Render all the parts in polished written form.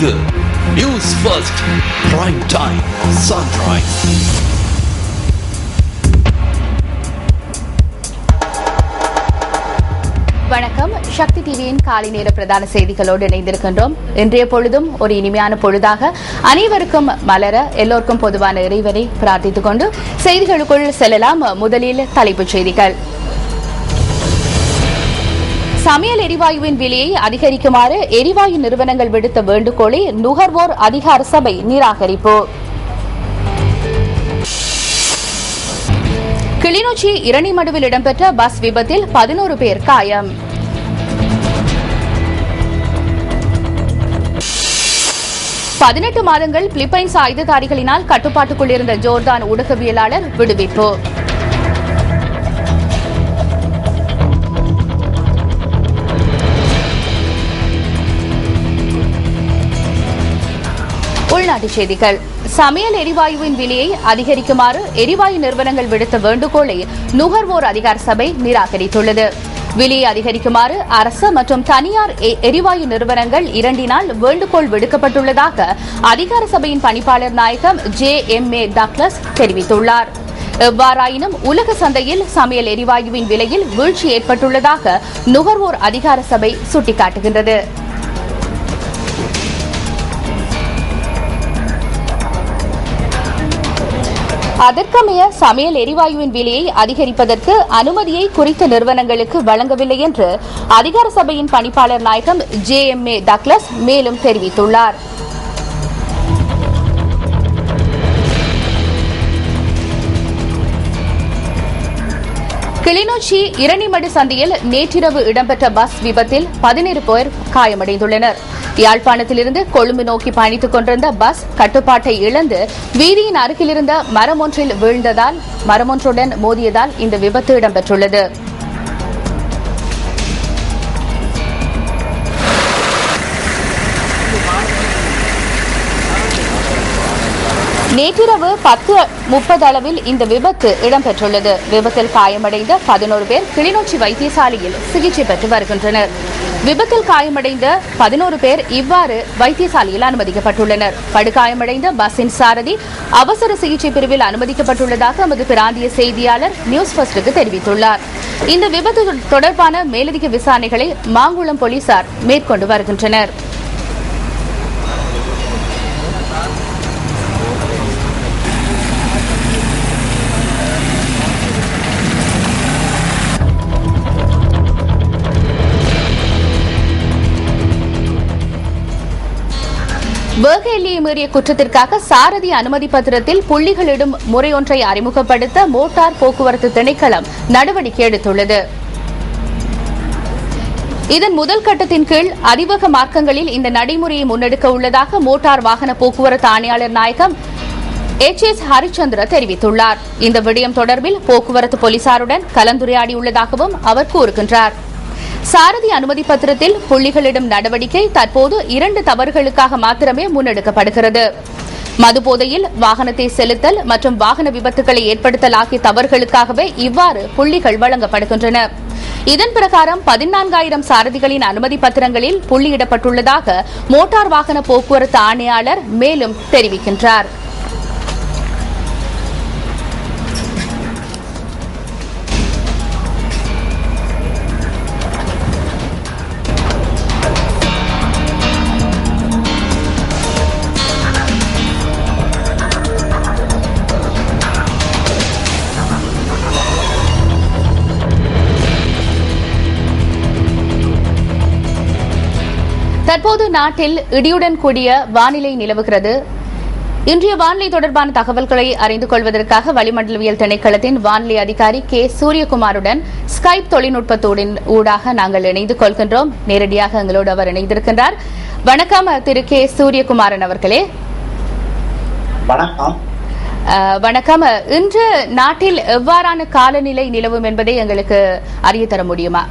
இது news first prime time sunrise. வணக்கம். சக்தி டிவியின் காலை நேர பிரதான செய்திகளோடு இணைந்திருக்கின்றோம். இன்றைய பொழுதும் ஒரு இனிமையான பொழுதாக அனைவருக்கும் மலர எல்லோருக்கும் பொதுவான இறைவனை பிரார்த்தித்துக் கொண்டு செய்திகளுக்குள் செல்லலாம். முதலில் தலைப்புச் செய்திகள். சமையல் எரிவாயுவின் விலையை அதிகரிக்குமாறு எரிவாயு நிறுவனங்கள் விடுத்த வேண்டுகோளை நுகர்வோர் அதிகார சபை நிராகரிப்பு. கிளிநொச்சி இரணிமடுவில் இடம்பெற்ற பஸ் விபத்தில் 11 பேர் காயம். பதினெட்டு மாதங்கள் பிலிப்பைன்ஸ் ஆயுததாரிகளினால் கட்டுப்பாட்டுக்குள் இருந்த ஜோர்தான் ஊடகவியலாளர் விடுவிப்பு. உள்நாட்டுச் செய்திகள். சமையல் எரிவாயுவின் விலையை அதிகரிக்குமாறு எரிவாயு நிறுவனங்கள் விடுத்த வேண்டுகோளை நுகர்வோர் அதிகார சபை நிராகரித்துள்ளது. விலையை அதிகரிக்குமாறு அரசு மற்றும் தனியார் எரிவாயு நிறுவனங்கள் இரண்டினால் வேண்டுகோள் விடுக்கப்பட்டுள்ளதாக அதிகார சபையின் பணிப்பாளர் நாயகம் JMA டக்ளஸ் தெரிவித்துள்ளார். எவ்வாறாயினும் உலக சந்தையில் சமையல் எரிவாயுவின் விலையில் வீழ்ச்சி ஏற்பட்டுள்ளதாக நுகர்வோர் அதிகார சபை சுட்டிக்காட்டுகின்றது. அதற்கமைய சமையல் எரிவாயுவின் விலையை அதிகரிப்பதற்கு அனுமதியை குறித்த நிறுவனங்களுக்கு வழங்கவில்லை என்று அதிகார சபையின் பணிப்பாளர் நாயகம் JMA டக்ளஸ் மேலும் தெரிவித்துள்ளார். கிளிநொச்சி இரணிமடு சந்தையில் நேற்றிரவு இடம்பெற்ற பஸ் விபத்தில் 17 பேர் காயமடைந்துள்ளனர். யாழ்ப்பாணத்திலிருந்து கொழும்பு நோக்கி பயணித்துக் கொண்டிருந்த பஸ் கட்டுப்பாட்டை இழந்து வீதியின் அருகிலிருந்த மரமொன்றில் வீழ்ந்ததால் மரமொன்றுடன் மோதியதால் இந்த விபத்து இடம்பெற்றுள்ளது. நேற்றிரவு 10:30 அளவில் இந்த விபத்து இடம்பெற்றுள்ளது. விபத்தில் காயமடைந்த 11 பேர் கிளிநொச்சி வைத்தியசாலையில் சிகிச்சை பெற்று வருகின்றனர். விபத்தில் காயமடைந்த 11 பேர் இவ்வாறு வைத்தியசாலையில் அனுமதிக்கப்பட்டுள்ளனர். படுகாயமடைந்த பஸ்ஸின் சாரதி அவசர சிகிச்சை பிரிவில் அனுமதிக்கப்பட்டுள்ளதாக எமது பிராந்திய செய்தியாளர் நியூஸ் ஃபர்ஸ்டுக்கு தெரிவித்துள்ளார். இந்த விபத்து தொடர்பான மேலதிக விசாரணைகளை மாங்குளம் போலீசார் மேற்கொண்டு வருகின்றனர். வேக எல்லையை மீறிய குற்றத்திற்காக சாரதி அனுமதி பத்திரத்தில் புள்ளிகளிடும் முறையொன்றை அறிமுகப்படுத்த மோட்டார் போக்குவரத்து திணைக்களம் நடவடிக்கை எடுத்துள்ளது. இதன் முதல் கட்டத்தின் கீழ் அதிவேக மார்க்கங்களில் இந்த நடைமுறையை முன்னெடுக்க உள்ளதாக மோட்டார் வாகன போக்குவரத்து ஆணையாளர் நாயகம் HS ஹரிச்சந்திர தெரிவித்துள்ளார். இந்த விடயம் தொடர்பில் போக்குவரத்து போலீசாருடன் கலந்துரையாடியுள்ளதாகவும் அவர் கூறுகின்றார். சாரதி அனுமதி பத்திரத்தில் புள்ளிகளிடும் நடவடிக்கை தற்போது 2 தவறுகளுக்காக மாத்திரமே முன்னெடுக்கப்படுகிறது. மதுபோதையில் வாகனத்தை செலுத்தல் மற்றும் வாகன விபத்துக்களை ஏற்படுத்தல் ஆகிய தவறுகளுக்காகவே இவ்வாறு புள்ளிகள் வழங்கப்படுகின்றன. இதன் பிரகாரம் 14,000 சாரதிகளின் அனுமதி பத்திரங்களில் புள்ளியிடப்பட்டுள்ளதாக மோட்டார் வாகன போக்குவரத்து ஆணையாளர் மேலும் தெரிவிக்கின்றார். தற்போது நாட்டில் இடியுடன் கூடிய வானிலை நிலவுகிறது. இன்றைய வானிலை தொடர்பான தகவல்களை அறிந்து கொள்வதற்காக வளிமண்டலவியல் திணைக்களத்தின் வானிலை அதிகாரி K. சூரியகுமாருடன் ஸ்கைப் தொழில்நுட்பத்தோடின் ஊடாக நாங்கள் இணைந்து கொள்கின்றோம். நேரடியாக எங்களோடு அவர் இணைந்திருக்கின்றார். வணக்கம் திரு K. சூரியகுமாரன் அவர்களே. வணக்கம். வணக்கம். இன்று நாட்டில் எவ்வாறான காலநிலை நிலவும் என்பதை எங்களுக்கு அறிய தர முடியுமா?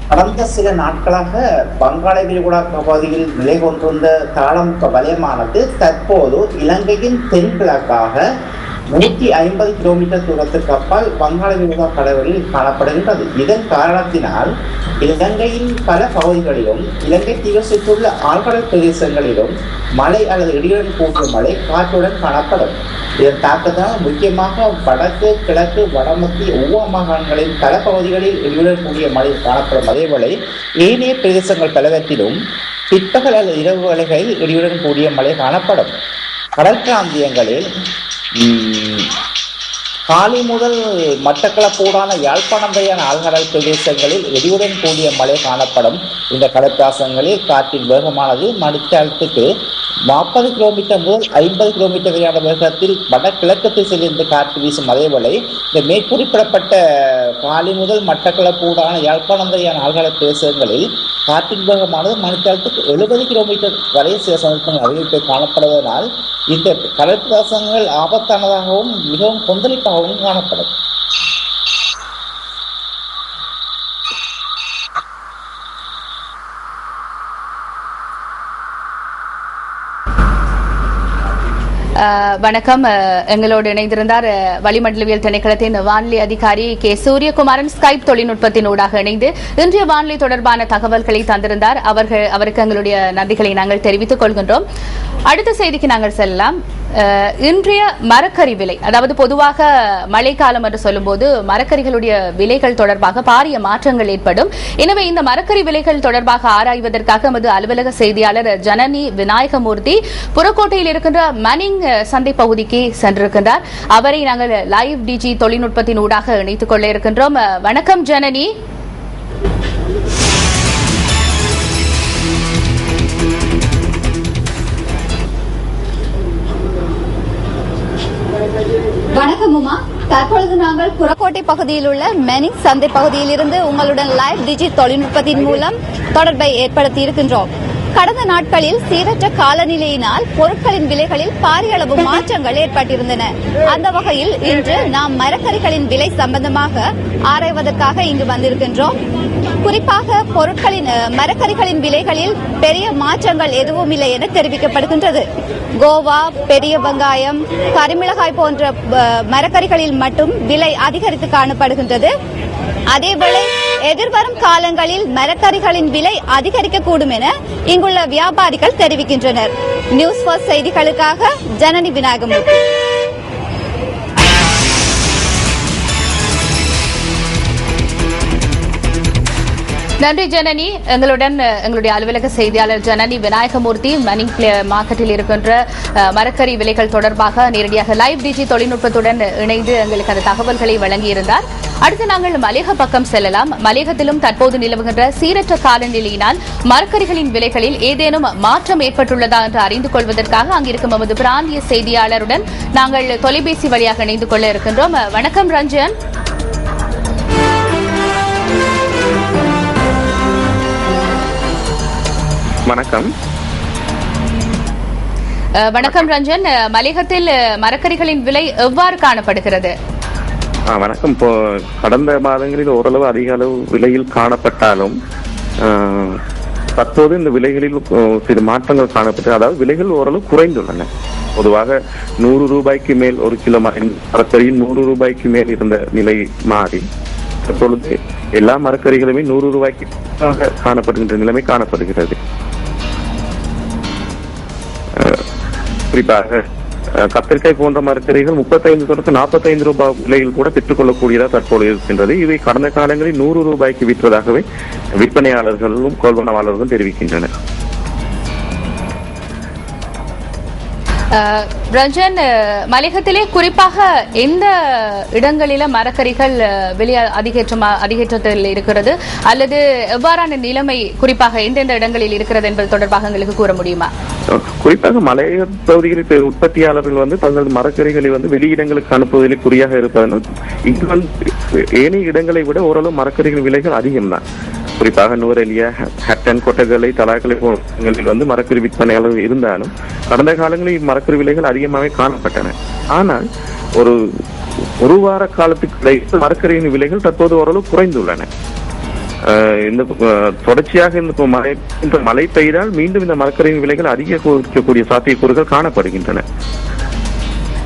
கடந்த சில நாட்களாக வங்காள விரிகுடா பகுதியில் நிலை கொண்டிருந்த தாளமுக்க வலயமானது தற்போது இலங்கையின் தென்கிழக்காக 150 கிலோமீட்டர் தூரத்துக்கு அப்பால் வங்காள விரிகுடா கடலில் காணப்படுகின்றது. இதன் காரணத்தினால் இலங்கையின் பல பகுதிகளிலும் இலங்கை தீவு சுற்றுள்ள ஆழ்கடல் பிரதேசங்களிலும் மழை அல்லது இடியுடன் கூடிய மழை காற்றுடன் காணப்படும். இதன் தாக்கத்தால் முக்கியமாக வடக்கு, கிழக்கு, வடமத்திய ஊவா மாகாணங்களின் பல பகுதிகளில் இடியுடன் கூடிய மழை காணப்படும். அதேவேளை ஏனைய பிரதேசங்கள் பலவற்றிலும் பிற்பகல் அல்லது இரவு வேளைகளில் இடியுடன் கூடிய மழை காணப்படும். கடல் பிராந்தியங்களில் காலி முதல் மட்டக்களப்பூடான யாழ்ப்பாணம் வரையான ஆழ்கடல் பிரதேசங்களில் இடியுடன் கூடிய மழை காணப்படும். இந்த கடற்பிராசங்களில் காற்றின் வேகமானது மணித்தியாலத்துக்கு 40 கிலோமீட்டர் முதல் 50 கிலோமீட்டர் வரையான வேகத்தில் வடகிழக்கு திசையிலிருந்து காற்று வீசும். அதேவேளை இந்த மேற்குறிப்பிடப்பட்ட காலி முதல் மட்டக்களப்பூடான யாழ்ப்பாணம் வரையான ஆழ்கடல் பிரதேசங்களில் காற்றின் வேகமானது மணித்தியாலத்துக்கு 70 கிலோமீட்டர் வரை சில சமயத்தில் அறிவிப்பை காணப்படுவதனால் இந்த கடற்பிராசங்கள் ஆபத்தானதாகவும் மிகவும் கொந்தளிப்பாகவும் காணப்படும். வணக்கம். எங்களோடு இணைந்திருந்தார் வளிமண்டலவியல் திணைக்களத்தின் வானிலை அதிகாரி கே சூரியகுமாரன் ஸ்கைப் தொழில்நுட்பத்தின் ஊடாக இணைந்து இன்றைய வானிலை தொடர்பான தகவல்களை தந்திருந்தார். அவருக்கு எங்களுடைய நன்றிகளை நாங்கள் தெரிவித்துக் கொள்கின்றோம். அடுத்த செய்திக்கு நாங்கள் செல்லலாம். இன்றைய மரக்கறி விலை, அதாவது பொதுவாக மழைக்காலம் என்று சொல்லும்போது மரக்கறிகளுடைய விலைகள் தொடர்பாக பாரிய மாற்றங்கள் ஏற்படும். எனவே இந்த மரக்கறி விலைகள் தொடர்பாக ஆராய்வதற்காக எமது அலுவலக செய்தியாளர் ஜனனி விநாயகமூர்த்தி புறக்கோட்டையில் இருக்கின்ற மனிங் சந்தை பகுதிக்கு சென்றிருக்கின்றார். அவரை நாங்கள் லைவ் டிஜி தொழில்நுட்பத்தின் ஊடாக இணைத்துக் கொள்ள இருக்கின்றோம். வணக்கம் ஜனனி. வணக்கம் உமா. தற்பொழுது நாங்கள் புறக்கோட்டை பகுதியில் உள்ள மெனிங் சந்தை பகுதியில் இருந்து உங்களுடன் லைவ் டிஜி தொழில்நுட்பத்தின் மூலம் தொடர்பை ஏற்படுத்தி இருக்கின்றோம். கடந்த நாட்களில் சீரற்ற காலநிலையினால் பொருட்களின் விலைகளில் பாரிய அளவு மாற்றங்கள் ஏற்பட்டிருந்தன. அந்த வகையில் இன்று நாம் மரக்கறிகளின் விலை சம்பந்தமாக ஆராய்வதற்காக இங்கு வந்திருக்கின்றோம். குறிப்பாக பொருட்களின் மரக்கறிகளின் விலைகளில் பெரிய மாற்றங்கள் எதுவும் இல்லை என தெரிவிக்கப்படுகின்றது. கோவா, பெரிய வெங்காயம், கரிமிளகாய் போன்ற மரக்கறிகளில் மட்டும் விலை அதிகரித்து காணப்படுகின்றது. அதேவேளை எதிர்வரும் காலங்களில் மரக்கறிகளின் விலை அதிகரிக்கக்கூடும் என இங்குள்ள வியாபாரிகள் தெரிவிக்கின்றனர். நியூஸ் ஃபர்ஸ்ட் செய்திகளுக்காக ஜனனி விநாயகமூர்த்தி. நன்றி ஜனனி. எங்களுடைய அலுவலக செய்தியாளர் ஜனனி விநாயகமூர்த்தி மனிங் மார்க்கெட்டில் இருக்கின்ற மரக்கறி விலைகள் தொடர்பாக நேரடியாக லைவ் டிஜி தொழில்நுட்பத்துடன் இணைந்து எங்களுக்கு அந்த தகவல்களை வழங்கியிருந்தார். அடுத்து நாங்கள் மலையக பக்கம் செல்லலாம். மலையகத்திலும் தற்போது நிலவுகின்ற சீரற்ற காலநிலையினால் மரக்கறிகளின் விலைகளில் ஏதேனும் மாற்றம் ஏற்பட்டுள்ளதா என்று அறிந்து கொள்வதற்காக அங்கிருக்கும் நமது பிராந்திய செய்தியாளருடன் நாங்கள் தொலைபேசி வழியாக இணைந்து கொள்ள இருக்கின்றோம். வணக்கம் ரஞ்சன். வணக்கம். வணக்கம் ரஞ்சன். மலையகத்தில் மரக்கறிகளின் விலை எவ்வாறு காணப்படுகிறது? வணக்கம். இப்போ கடந்த மாதங்களில் ஓரளவு அதிக அளவு விலையில் காணப்பட்டாலும் தற்போது இந்த விலைகளில் சில மாற்றங்கள் காணப்பட்டு, அதாவது விலைகள் ஓரளவு குறைந்துள்ளன. பொதுவாக 100 ரூபாய்க்கு மேல் ஒரு கிலோ மரக்கறியில் 100 ரூபாய்க்கு மேல் இருந்த நிலை மாறி தற்பொழுது எல்லா மரக்கறிகளுமே 100 ரூபாய்க்கு காணப்படுகின்ற நிலைமை காணப்படுகிறது. குறிப்பாக கத்திரிக்காய் போன்ற மரக்கறிகள் 35 தொடர்ந்து 45 ரூபாய் விலையில் கூட பெற்றுக்கொள்ளக்கூடியதாக தற்போது இருக்கின்றது. இவை கடந்த காலங்களில் 100 ரூபாய்க்கு விற்றதாகவே விற்பனையாளர்களும் கொள்வனவாளர்களும் தெரிவிக்கின்றனர். ரஞ்சன், மலையகத்திலே குறிப்பாக எந்த இடங்களில மரக்கறிகள் விலை அதிகேற்றத்தில் இருக்கிறது அல்லது எவ்வாறான நிலைமை குறிப்பாக எந்தெந்த இடங்களில் இருக்கிறது என்பது தொடர்பாக எங்களுக்கு கூற முடியுமா? குறிப்பாக மலையக பகுதிகளில் உற்பத்தியாளர்கள் தங்கள் மரக்கறிகளை வெளியிடங்களுக்கு அனுப்புவதில் குறியாக இருப்பதனால் இங்கு ஏனைய இடங்களை விட ஓரளவு மரக்கறிகளின் விலைகள் அதிகம்தான். குறிப்பாக நூரெலியா, ஹட்டன், கொட்டகலை, தலாக்களை போன்ற மரக்கறி விற்பனையாளர் இருந்தாலும் கடந்த காலங்களில் மரக்கறி விலைகள் அதிகமாகவே காணப்பட்டன. ஆனால் ஒரு வார காலத்துக்கு மரக்கறியின் விலைகள் தற்போது ஓரளவு குறைந்துள்ளன. இந்த தொடர்ச்சியாக இந்த மழை பெய்தால் மீண்டும் இந்த மரக்கறியின் விலைகள் அதிகரிக்கக்கூடிய சாத்தியக்கூறுகள் காணப்படுகின்றன.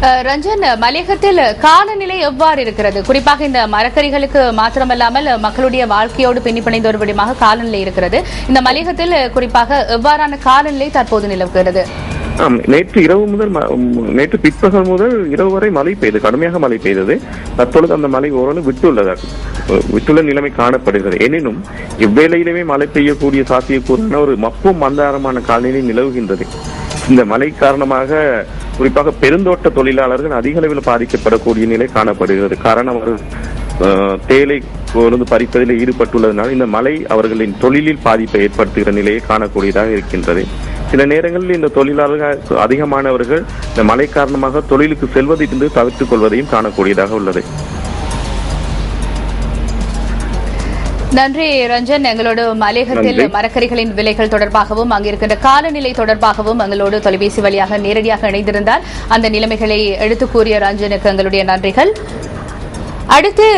ரஞ்சன், மலையகத்தில் காலநிலை எவ்வாறு இருக்கிறது? குறிப்பாக இந்த மரக்கறிகளுக்கு மாத்திரமல்லாமல் மக்களுடைய வாழ்க்கையோடு பின்னி பிணைந்த ஒரு விடயமாக காலநிலை இருக்கிறது. இந்த மலையகத்தில் குறிப்பாக எவ்வாறான காலநிலை தற்போது நிலவுகிறது? நேற்று இரவு முதல் நேற்று பிற்பகல் முதல் இரவு வரை மழை பெய்தது, கடுமையாக மழை பெய்தது. தற்பொழுது அந்த மழை ஓரளவு விட்டுள்ள நிலைமை காணப்படுகிறது. எனினும் இவ்வேளையிலுமே மழை பெய்யக்கூடிய சாத்தியக்கூறான ஒரு மப்பும் மந்தாரமான காலநிலை நிலவுகின்றது. இந்த மழை காரணமாக குறிப்பாக பெருந்தோட்ட தொழிலாளர்கள் அதிக அளவில் பாதிக்கப்படக்கூடிய நிலை காணப்படுகிறது. காரணம் தேயிலை பறிப்பதில் ஈடுபட்டுள்ளதனால் இந்த மழை அவர்களின் தொழிலில் பாதிப்பை ஏற்படுத்துகிற நிலையை காணக்கூடியதாக இருக்கின்றது. சில நேரங்களில் இந்த தொழிலாளர்கள் அதிகமானவர்கள் இந்த மழை காரணமாக தொழிலுக்கு செல்வதிலிருந்து தவிர்த்துக் கொள்வதையும் காணக்கூடியதாக உள்ளது. நன்றி ரஞ்சன். எங்களோடு மலையகத்தில் மரக்கறிகளின் விலைகள் தொடர்பாகவும் அங்கிருக்கின்ற காலநிலை தொடர்பாகவும் எங்களோடு தொலைபேசி வழியாக நேரடியாக இணைந்திருந்தார். அந்த நிலைமைகளை எடுத்துக் கூறிய ரஞ்சனுக்கு எங்களுடைய நன்றிகள். அடுத்து,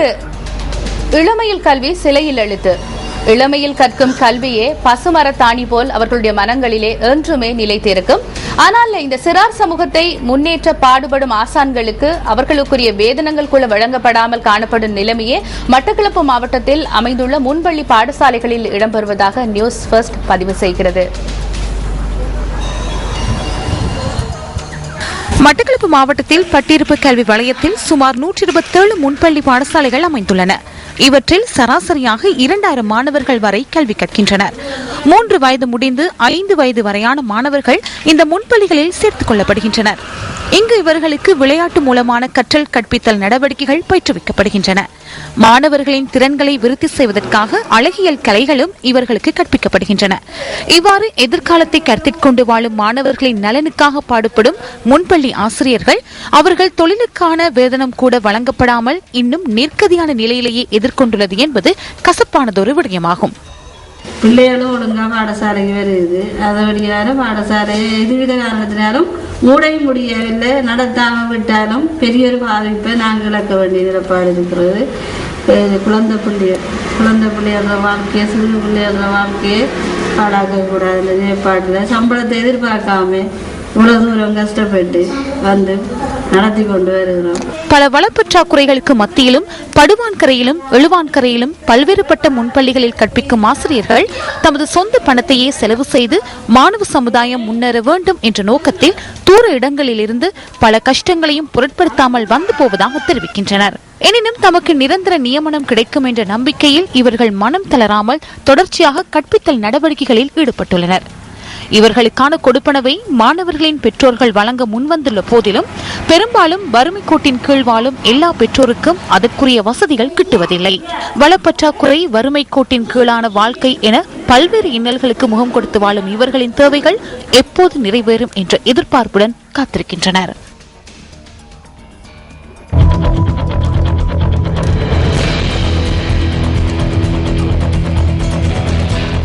இளமையில் கல்வி சிலையில் எழுத்து. இளமையில் கற்கும் கல்வியே பசுமரத்தாணி போல் அவர்களுடைய மனங்களிலே என்றுமே நிலைத்திருக்கும். ஆனால் இந்த சிறார் சமூகத்தை முன்னேற்ற பாடுபடும் ஆசான்களுக்கு அவர்களுக்குரிய வேதனங்கள் கூட வழங்கப்படாமல் காணப்படும் நிலைமையே மட்டக்களப்பு மாவட்டத்தில் அமைந்துள்ள முன்பள்ளி பாடசாலைகளில் இடம்பெறுவதாக நியூஸ் ஃபர்ஸ்ட் பதிவு செய்கிறது. மட்டக்களப்பு மாவட்டத்தில் பட்டிருப்பு கல்வி வலயத்தில் சுமார் 127 முன்பள்ளி பாடசாலைகள் அமைந்துள்ளன. இவற்றில் சராசரியாக 2000 மாணவர்கள் வரை கல்வி கற்கின்றனர். 3 வயது முடிந்து 5 வயது வரையான மாணவர்கள் இந்த முன்பள்ளிகளில் சேர்த்துக் கொள்ளப்படுகின்றனர். இங்கு இவர்களுக்கு விளையாட்டு மூலமான கற்றல் கற்பித்தல் நடவடிக்கைகள் பயிற்றுவிக்கப்படுகின்றன. மாணவர்களின் திறன்களை விருத்தி செய்வதற்காக அழகியல் கலைகளும் இவர்களுக்கு கற்பிக்கப்படுகின்றன. இவ்வாறு எதிர்காலத்தை கருத்தில் கொண்டு வாழும் மாணவர்களின் நலனுக்காக பாடுபடும் முன்பள்ளி ஆசிரியர்கள் அவர்கள் தொழிலுக்கான வேதனம் கூட வழங்கப்படாமல் இன்னும் நிர்கதியான நிலையிலேயே எதிர்கொண்டுள்ளது என்பது கசப்பானதொரு விடயமாகும். பிள்ளைகளும் ஒழுங்காக பாடசாலைக்கு வருது. அதோடையான பாடசாலை எதுவித காரணத்தினாலும் மூடையும் முடியவில்லை. நடத்தாமல் விட்டாலும் பெரிய ஒரு பாதிப்பை நாங்கள் இழக்க வேண்டிய நிலப்பாடு இருக்கிறது. குழந்தை பிள்ளையோட வாழ்க்கையை, சிறு பிள்ளையோட வாழ்க்கையை பாடாக்கக்கூடாது. இந்த நிலைப்பாட்டில் சம்பளத்தை எதிர்பார்க்காம இவ்வளவு தூரம் கஷ்டப்பட்டு வந்து நடத்தி கொண்டு வருகிறோம். பல வளப்பற்றாக்குறைகளுக்கு மத்தியிலும் படுவான்கரையிலும் எழுவான்கரையிலும் பல்வேறுபட்ட முன்பள்ளிகளில் கற்பிக்கும் ஆசிரியர்கள் தமது சொந்த பணத்தையே செலவு செய்து மாணவ சமுதாயம் முன்னேற வேண்டும் என்ற நோக்கத்தில் தூர இடங்களிலிருந்து பல கஷ்டங்களையும் பொருட்படுத்தாமல் வந்து போவதாக தெரிவிக்கின்றனர். எனினும் தமக்கு நிரந்தர நியமனம் கிடைக்கும் என்ற நம்பிக்கையில் இவர்கள் மனம் தளராமல் தொடர்ச்சியாக கற்பித்தல் நடவடிக்கைகளில் ஈடுபட்டுள்ளனர். இவர்களுக்கான கொடுப்பனவை மாணவர்களின் பெற்றோர்கள் வழங்க முன்வந்துள்ள போதிலும் பெரும்பாலும் வறுமை கோட்டின் கீழ் வாழும் எல்லா பெற்றோருக்கும் அதற்குரிய வசதிகள் கிட்டுவதில்லை. வளப்பற்றாக்குறை, வறுமை கோட்டின் கீழான வாழ்க்கை என பல்வேறு இன்னல்களுக்கு முகம் கொடுத்து வாழும் இவர்களின் தேவைகள் எப்போது நிறைவேறும் என்ற எதிர்பார்ப்புடன் காத்திருக்கின்றனர்.